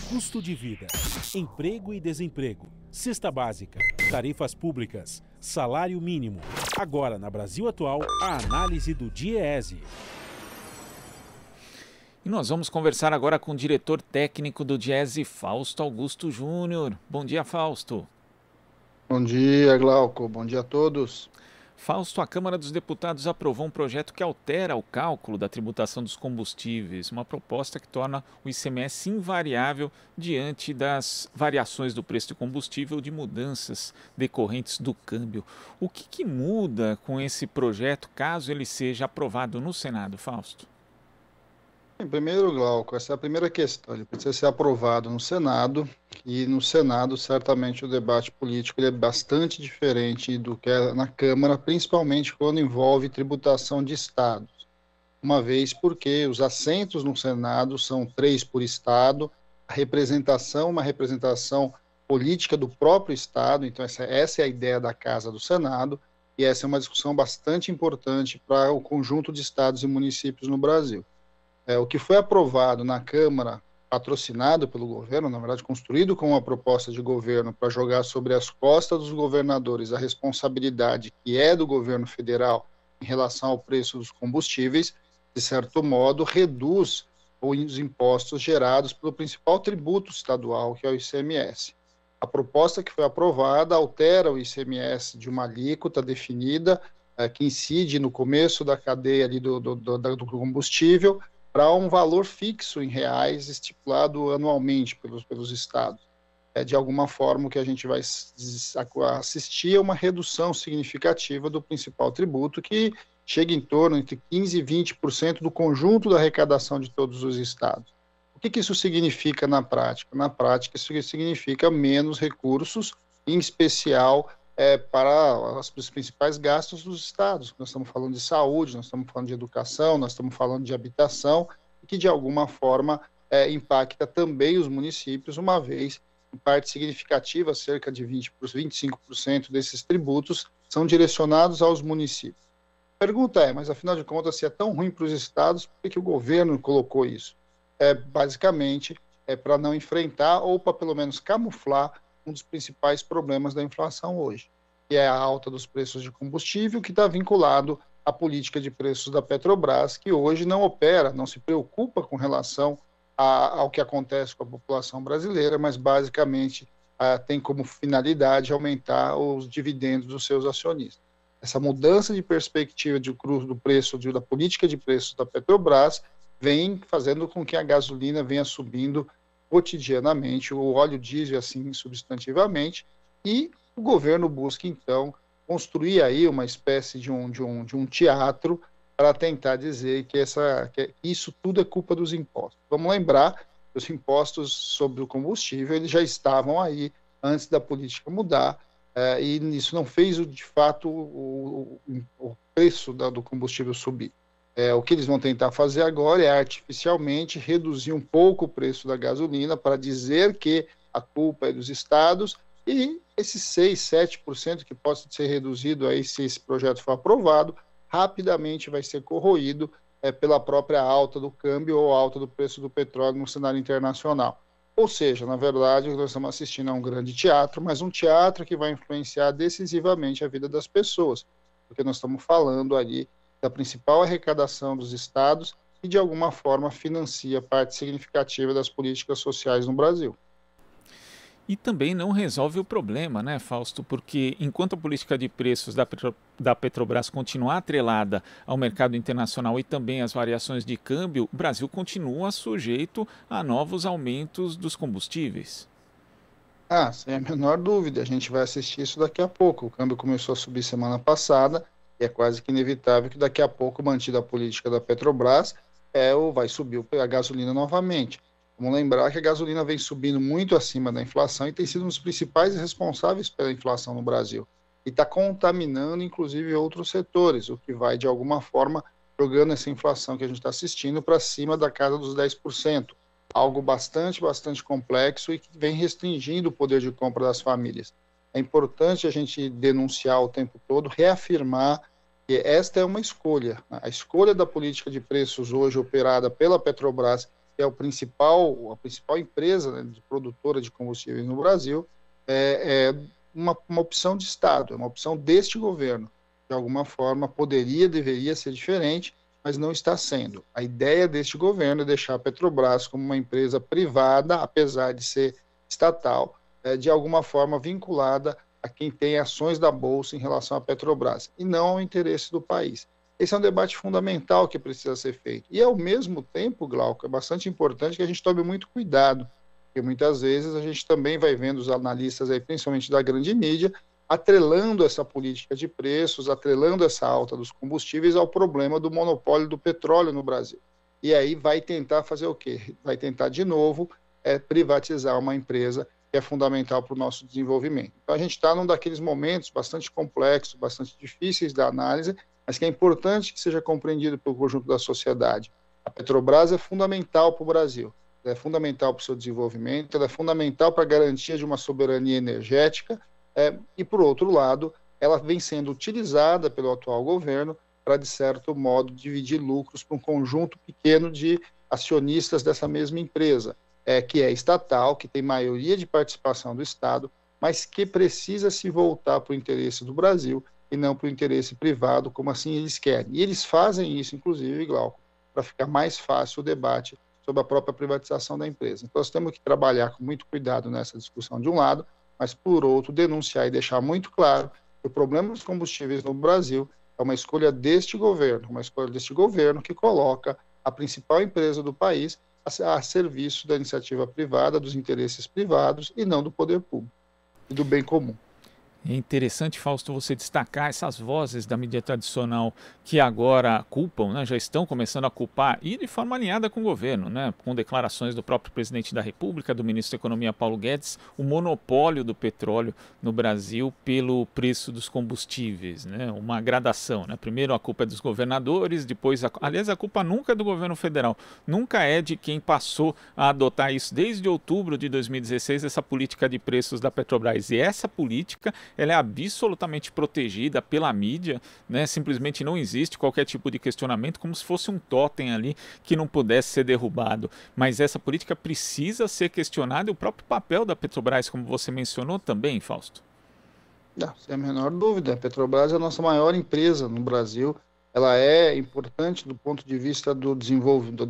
Custo de vida, emprego e desemprego, cesta básica, tarifas públicas, salário mínimo. Agora, na Brasil Atual, a análise do DIEESE. E nós vamos conversar agora com o diretor técnico do DIEESE, Fausto Augusto Júnior. Bom dia, Fausto. Bom dia, Glauco. Bom dia a todos. Fausto, a Câmara dos Deputados aprovou um projeto que altera o cálculo da tributação dos combustíveis, uma proposta que torna o ICMS invariável diante das variações do preço do combustível, de mudanças decorrentes do câmbio. O que muda com esse projeto, caso ele seja aprovado no Senado, Fausto? Em primeiro, Glauco, essa é a primeira questão. Ele precisa ser aprovado no Senado, e no Senado, certamente, o debate político ele é bastante diferente do que é na Câmara, principalmente quando envolve tributação de estados. Uma vez porque os assentos no Senado são 3 por estado, a representação, uma representação política do próprio estado, então essa é a ideia da Casa do Senado, e essa é uma discussão bastante importante para o conjunto de estados e municípios no Brasil. O que foi aprovado na Câmara, patrocinado pelo governo, na verdade construído com uma proposta de governo para jogar sobre as costas dos governadores a responsabilidade que é do governo federal em relação ao preço dos combustíveis, de certo modo reduz os impostos gerados pelo principal tributo estadual, que é o ICMS. A proposta que foi aprovada altera o ICMS de uma alíquota definida, que incide no começo da cadeia ali do combustível, para um valor fixo em reais estipulado anualmente pelos estados. De alguma forma, o que a gente vai assistir é uma redução significativa do principal tributo, que chega em torno entre 15% e 20% do conjunto da arrecadação de todos os estados. O que isso significa na prática? Na prática, isso significa menos recursos, em especial para os principais gastos dos estados. Nós estamos falando de saúde, nós estamos falando de educação, nós estamos falando de habitação, que de alguma forma impacta também os municípios, uma vez, em parte significativa, cerca de 25% desses tributos são direcionados aos municípios. A pergunta mas afinal de contas, se é tão ruim para os estados, por que o governo colocou isso? Basicamente, para não enfrentar ou para pelo menos camuflar um dos principais problemas da inflação hoje, que é a alta dos preços de combustível, que está vinculado à política de preços da Petrobras, que hoje não opera, não se preocupa com relação ao que acontece com a população brasileira, mas basicamente tem como finalidade aumentar os dividendos dos seus acionistas. Essa mudança de perspectiva do preço, da política de preços da Petrobras, vem fazendo com que a gasolina venha subindo cotidianamente, o óleo diesel assim substantivamente, e o governo busca então construir aí uma espécie de um teatro para tentar dizer que isso tudo é culpa dos impostos. Vamos lembrar que os impostos sobre o combustível eles já estavam aí antes da política mudar, e isso não fez de fato o preço do combustível subir. O que eles vão tentar fazer agora é artificialmente reduzir um pouco o preço da gasolina para dizer que a culpa é dos estados, e esses 6%, 7% que pode ser reduzido aí se esse projeto for aprovado, rapidamente vai ser corroído pela própria alta do câmbio ou alta do preço do petróleo no cenário internacional. Ou seja, na verdade, nós estamos assistindo a um grande teatro, mas um teatro que vai influenciar decisivamente a vida das pessoas, porque nós estamos falando ali da principal arrecadação dos estados e, de alguma forma, financia parte significativa das políticas sociais no Brasil. E também não resolve o problema, né, Fausto? Porque enquanto a política de preços da Petrobras continuar atrelada ao mercado internacional e também às variações de câmbio, o Brasil continua sujeito a novos aumentos dos combustíveis. Sem a menor dúvida, a gente vai assistir isso daqui a pouco. O câmbio começou a subir semana passada, e é quase que inevitável que daqui a pouco, mantida a política da Petrobras, vai subir a gasolina novamente. Vamos lembrar que a gasolina vem subindo muito acima da inflação e tem sido um dos principais responsáveis pela inflação no Brasil. E está contaminando, inclusive, outros setores, o que vai, de alguma forma, jogando essa inflação que a gente está assistindo para cima da casa dos 10%. Algo bastante complexo e que vem restringindo o poder de compra das famílias. É importante a gente denunciar o tempo todo, reafirmar que esta é uma escolha. A escolha da política de preços hoje operada pela Petrobras que é a principal empresa, né, de produtora de combustíveis no Brasil, é uma opção de Estado, é uma opção deste governo. De alguma forma, deveria ser diferente, mas não está sendo. A ideia deste governo é deixar a Petrobras como uma empresa privada, apesar de ser estatal, de alguma forma vinculada a quem tem ações da Bolsa em relação à Petrobras, e não ao interesse do país. Esse é um debate fundamental que precisa ser feito. E, ao mesmo tempo, Glauco, é bastante importante que a gente tome muito cuidado, porque muitas vezes a gente também vai vendo os analistas, aí, principalmente da grande mídia, atrelando essa política de preços, atrelando essa alta dos combustíveis ao problema do monopólio do petróleo no Brasil. E aí vai tentar fazer o quê? Vai tentar, de novo, privatizar uma empresa que é fundamental para o nosso desenvolvimento. Então, a gente está num daqueles momentos bastante complexos, bastante difíceis da análise, mas que é importante que seja compreendido pelo conjunto da sociedade. A Petrobras é fundamental para o Brasil, ela é fundamental para o seu desenvolvimento, ela é fundamental para a garantia de uma soberania energética, e, por outro lado, ela vem sendo utilizada pelo atual governo para, de certo modo, dividir lucros para um conjunto pequeno de acionistas dessa mesma empresa, que é estatal, que tem maioria de participação do Estado, mas que precisa se voltar para o interesse do Brasil e não para o interesse privado, como assim eles querem. E eles fazem isso, inclusive, Glauco, para ficar mais fácil o debate sobre a própria privatização da empresa. Então, nós temos que trabalhar com muito cuidado nessa discussão de um lado, mas, por outro, denunciar e deixar muito claro que o problema dos combustíveis no Brasil é uma escolha deste governo que coloca a principal empresa do país a serviço da iniciativa privada, dos interesses privados e não do poder público e do bem comum. É interessante, Fausto, você destacar essas vozes da mídia tradicional que agora culpam, né, já estão começando a culpar, e de forma alinhada com o governo, né, com declarações do próprio presidente da República, do ministro da Economia Paulo Guedes, o monopólio do petróleo no Brasil pelo preço dos combustíveis, né, uma gradação. Né? Primeiro a culpa é dos governadores, depois, aliás, a culpa nunca é do governo federal, nunca é de quem passou a adotar isso desde outubro de 2016, essa política de preços da Petrobras. E essa política ela é absolutamente protegida pela mídia, né? Simplesmente não existe qualquer tipo de questionamento, como se fosse um totem ali que não pudesse ser derrubado. Mas essa política precisa ser questionada, e o próprio papel da Petrobras, como você mencionou também, Fausto. Não, sem a menor dúvida. A Petrobras é a nossa maior empresa no Brasil. Ela é importante do ponto de vista do desenvolvimento,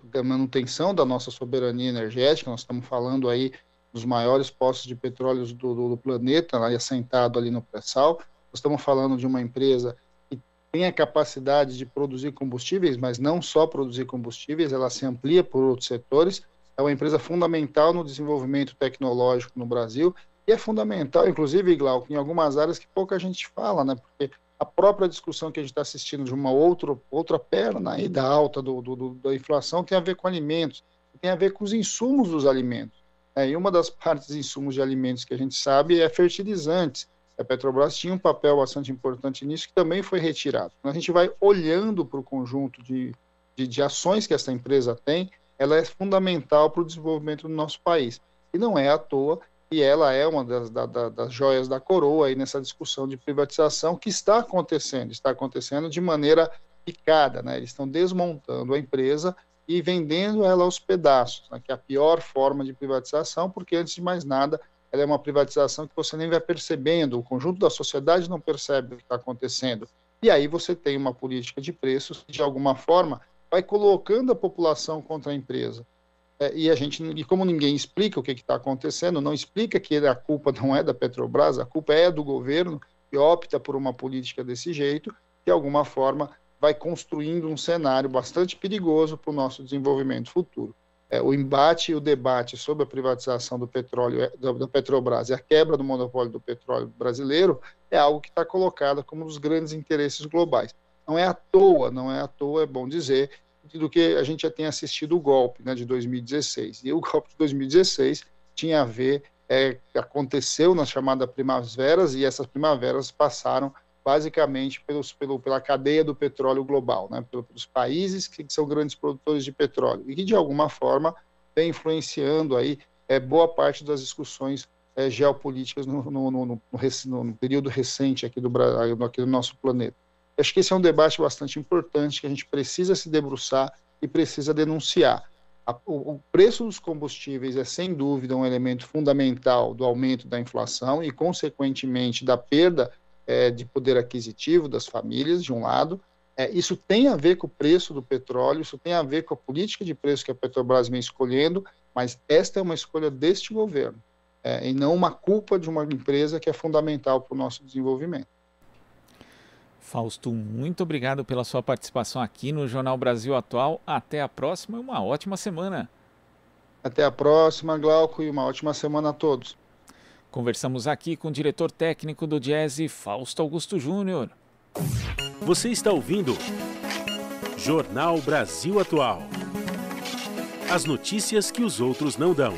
da manutenção da nossa soberania energética. Nós estamos falando aí dos maiores poços de petróleo do planeta, assentado ali no pré-sal. Nós estamos falando de uma empresa que tem a capacidade de produzir combustíveis, mas não só produzir combustíveis, ela se amplia por outros setores. É uma empresa fundamental no desenvolvimento tecnológico no Brasil e é fundamental, inclusive, Glauco, em algumas áreas que pouca gente fala, né? Porque a própria discussão que a gente está assistindo de uma outra perna aí da alta da inflação tem a ver com alimentos, tem a ver com os insumos dos alimentos. E uma das partes de insumos de alimentos que a gente sabe é fertilizantes. A Petrobras tinha um papel bastante importante nisso, que também foi retirado. Quando a gente vai olhando para o conjunto de ações que essa empresa tem, ela é fundamental para o desenvolvimento do nosso país. E não é à toa, e ela é uma das joias da coroa aí nessa discussão de privatização que está acontecendo de maneira picada, né? Eles estão desmontando a empresa e vendendo ela aos pedaços, né, que é a pior forma de privatização, porque, antes de mais nada, ela é uma privatização que você nem vai percebendo, o conjunto da sociedade não percebe o que está acontecendo. E aí você tem uma política de preços que, de alguma forma, vai colocando a população contra a empresa. E como ninguém explica o que está acontecendo, não explica que a culpa não é da Petrobras, a culpa é do governo, que opta por uma política desse jeito, de alguma forma vai construindo um cenário bastante perigoso para o nosso desenvolvimento futuro. O embate e o debate sobre a privatização do petróleo, da Petrobras, e a quebra do monopólio do petróleo brasileiro é algo que está colocado como um dos grandes interesses globais. Não é à toa, é bom dizer, do que a gente já tem assistido o golpe, né, de 2016. E o golpe de 2016 tinha a ver, aconteceu nas chamadas primaveras, e essas primaveras passaram basicamente pela cadeia do petróleo global, né, pelos países que são grandes produtores de petróleo, e que, de alguma forma, vem influenciando aí, boa parte das discussões geopolíticas no período recente aqui do nosso planeta. Acho que esse é um debate bastante importante, que a gente precisa se debruçar, e precisa denunciar. O preço dos combustíveis é, sem dúvida, um elemento fundamental do aumento da inflação e, consequentemente, da perda de poder aquisitivo das famílias, de um lado. Isso tem a ver com o preço do petróleo, isso tem a ver com a política de preço que a Petrobras vem escolhendo, mas esta é uma escolha deste governo, e não uma culpa de uma empresa que é fundamental para o nosso desenvolvimento. Fausto, muito obrigado pela sua participação aqui no Jornal Brasil Atual. Até a próxima e uma ótima semana. Até a próxima, Glauco, e uma ótima semana a todos. Conversamos aqui com o diretor técnico do Diese, Fausto Augusto Júnior. Você está ouvindo Jornal Brasil Atual. As notícias que os outros não dão.